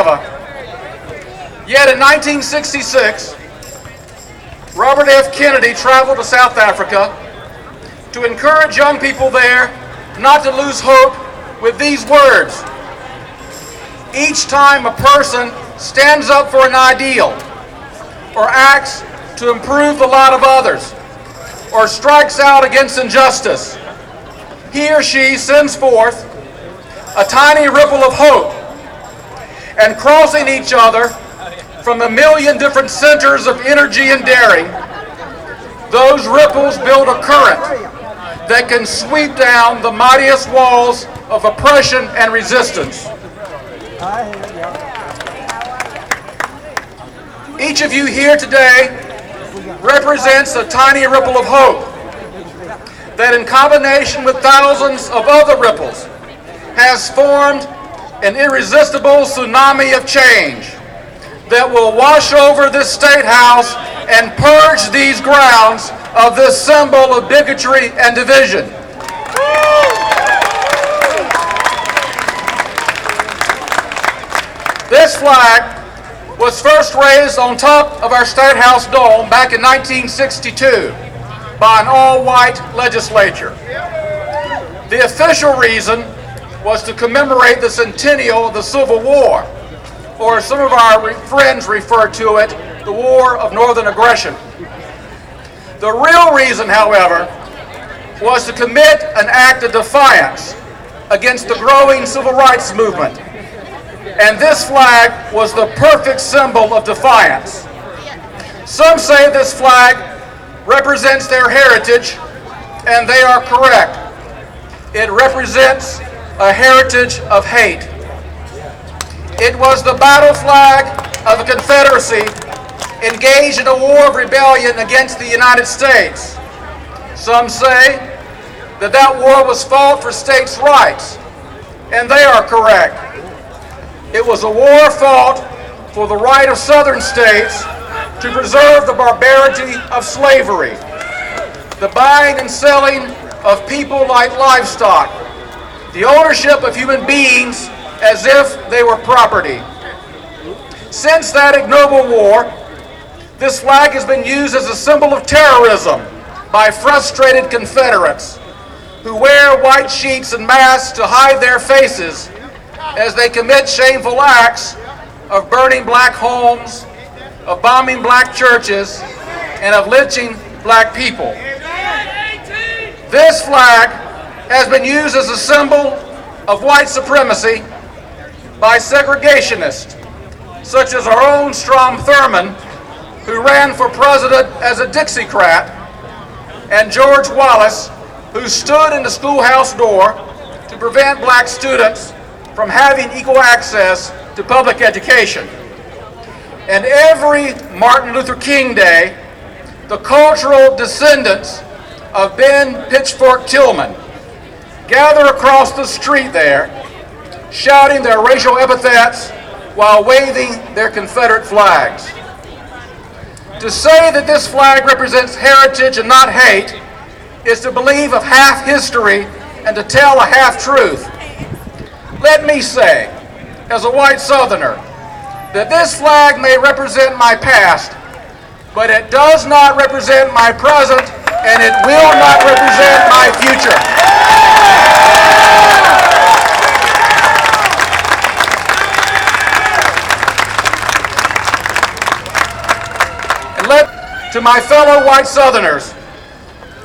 ever. Yet in 1966, Robert F. Kennedy traveled to South Africa to encourage young people there not to lose hope with these words: each time a person stands up for an ideal, or acts to improve the lot of others, or strikes out against injustice, he or she sends forth a tiny ripple of hope, and crossing each other from a million different centers of energy and daring, those ripples build a current that can sweep down the mightiest walls of oppression and resistance. Each of you here today represents a tiny ripple of hope that, in combination with thousands of other ripples, has formed an irresistible tsunami of change that will wash over this State House and purge these grounds of this symbol of bigotry and division. This flag was first raised on top of our State House dome back in 1962 by an all-white legislature. The official reason was to commemorate the centennial of the Civil War, or as some of our friends refer to it, the War of Northern Aggression. The real reason, however, was to commit an act of defiance against the growing civil rights movement. And this flag was the perfect symbol of defiance. Some say this flag represents their heritage, and they are correct. It represents a heritage of hate. It was the battle flag of a Confederacy engaged in a war of rebellion against the United States. Some say that that war was fought for states' rights, and they are correct. It was a war fought for the right of Southern states to preserve the barbarity of slavery, the buying and selling of people like livestock, the ownership of human beings as if they were property. Since that ignoble war, this flag has been used as a symbol of terrorism by frustrated Confederates who wear white sheets and masks to hide their faces as they commit shameful acts of burning black homes, of bombing black churches, and of lynching black people. This flag has been used as a symbol of white supremacy by segregationists, such as our own Strom Thurmond, who ran for president as a Dixiecrat, and George Wallace, who stood in the schoolhouse door to prevent black students from having equal access to public education. And every Martin Luther King Day, the cultural descendants of Ben Pitchfork Tillman gather across the street there, shouting their racial epithets while waving their Confederate flags. To say that this flag represents heritage and not hate is to believe of half history and to tell a half-truth. Let me say, as a white Southerner, that this flag may represent my past, but it does not represent my present, and it will not represent my future. To my fellow white Southerners,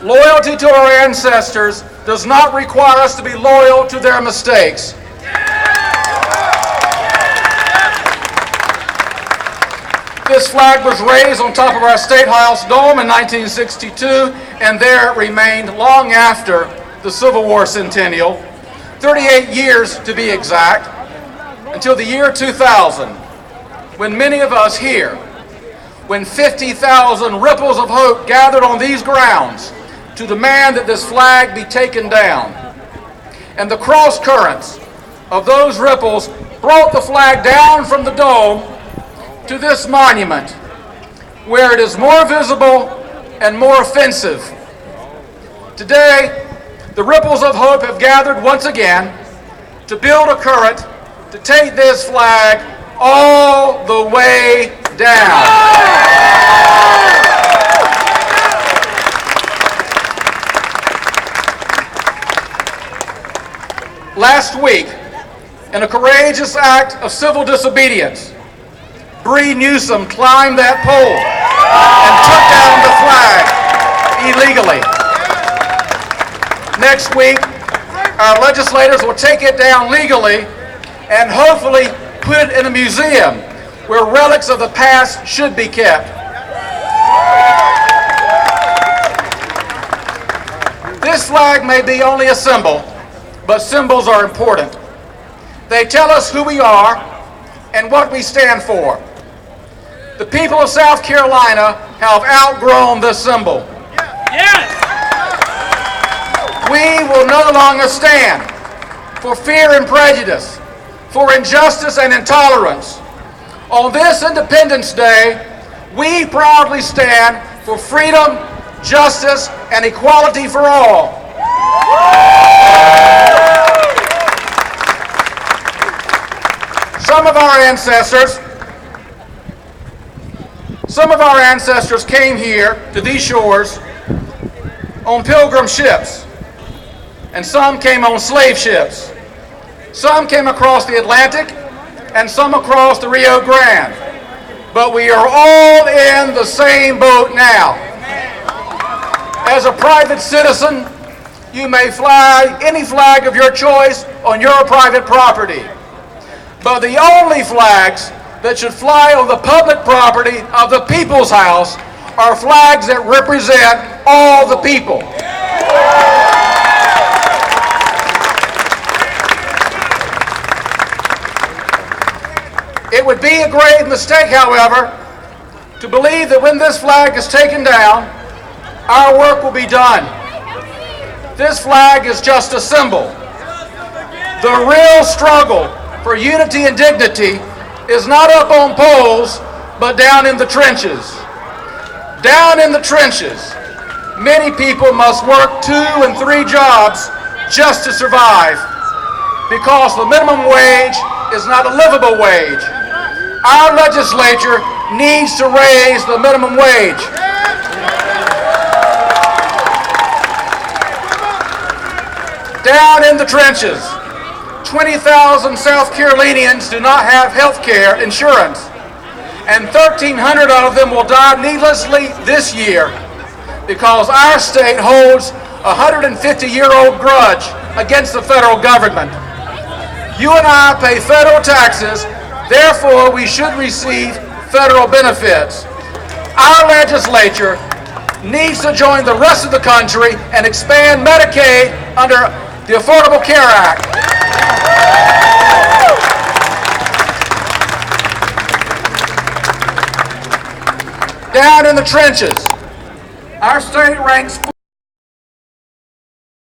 loyalty to our ancestors does not require us to be loyal to their mistakes. This flag was raised on top of our State House dome in 1962, and there it remained long after the Civil War centennial, 38 years to be exact, until the year 2000, when many of us here, when 50,000 ripples of hope gathered on these grounds to demand that this flag be taken down. And the cross currents of those ripples brought the flag down from the dome to this monument, where it is more visible and more offensive. Today, the ripples of hope have gathered once again to build a current to take this flag all the way down. Last week, in a courageous act of civil disobedience, Bree Newsom climbed that pole and took down the flag illegally. Next week, our legislators will take it down legally and hopefully put it in a museum where relics of the past should be kept. This flag may be only a symbol, but symbols are important. They tell us who we are and what we stand for. The people of South Carolina have outgrown this symbol. Yes! We will no longer stand for fear and prejudice, for injustice and intolerance. On this Independence Day, we proudly stand for freedom, justice, and equality for all. Some of our ancestors came here to these shores on pilgrim ships, and some came on slave ships. Some came across the Atlantic, and some across the Rio Grande. But we are all in the same boat now. As a private citizen, you may fly any flag of your choice on your private property. But the only flags that should fly on the public property of the people's house are flags that represent all the people. It would be a grave mistake, however, to believe that when this flag is taken down, our work will be done. This flag is just a symbol. The real struggle for unity and dignity is not up on poles, but down in the trenches. Down in the trenches, many people must work 2 and 3 jobs just to survive, because the minimum wage is not a livable wage. Our legislature needs to raise the minimum wage. Down in the trenches, 20,000 South Carolinians do not have health care insurance, and 1,300 of them will die needlessly this year because our state holds a 150-year-old grudge against the federal government. You and I pay federal taxes, therefore we should receive federal benefits. Our legislature needs to join the rest of the country and expand Medicaid under the Affordable Care Act. Down in the trenches, our state ranks